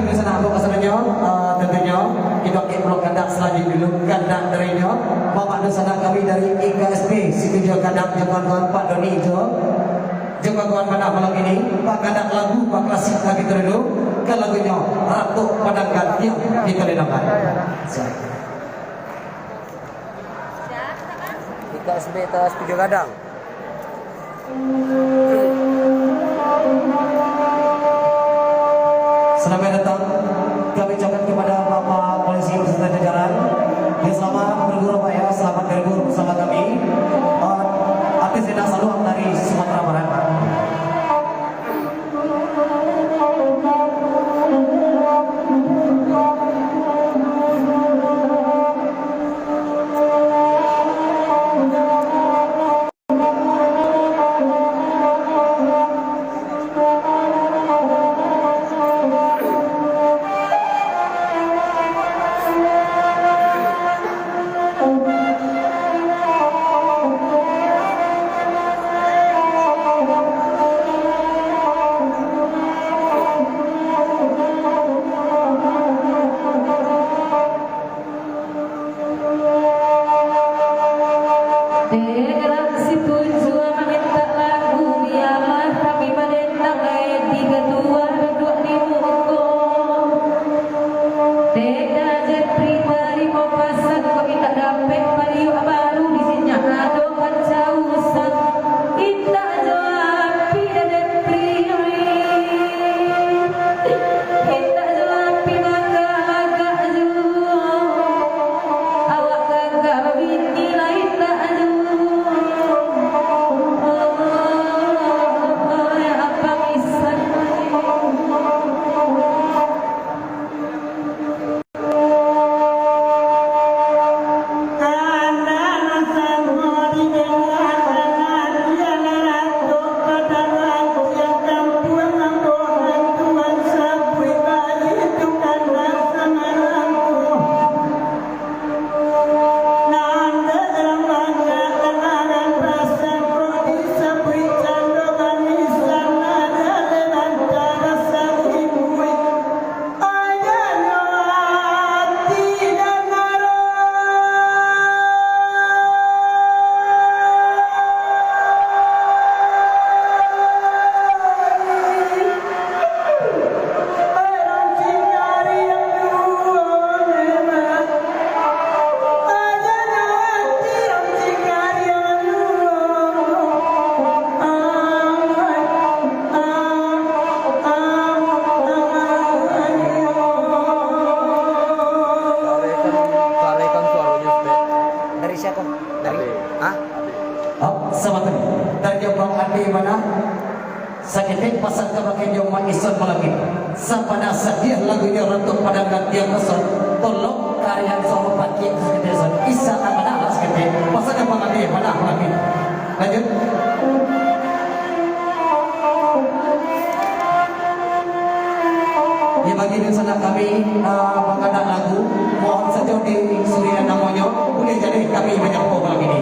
di sana aku kesannya tentunya kita blok kandak selanjutnya dulu kandak darinya Bapak Dosana kami dari IKSP Situjo Kandak Jemaat Pak Doni Ijo Jemaat pada malam ini Pak kandak lagu Pak klasik lagi dulu ke lagunya Ratu Padangkan yang kita dengarkan. IKSP atas Situjo Kandak. Selamat datang kami ucapkan kepada Bapak Polisi beserta jajaran yang selamat berguru Pak ya, selamat berguru bersama kami artis Endang Saluang dari Sumatera Barat. Sakit pasang kebagian yang maison malagi. Sapada sadia lagunya Ratu Padangkan yang kesel. Tolong karya sama pagi kesedesan. Isa mana lah sekete. Pasang apa lagi mana lagi. Lanjut. Ya bagi di sana kami mengadakan lagu. Mohon saja di surian namanya. Boleh jadi kami banyak lagi ini.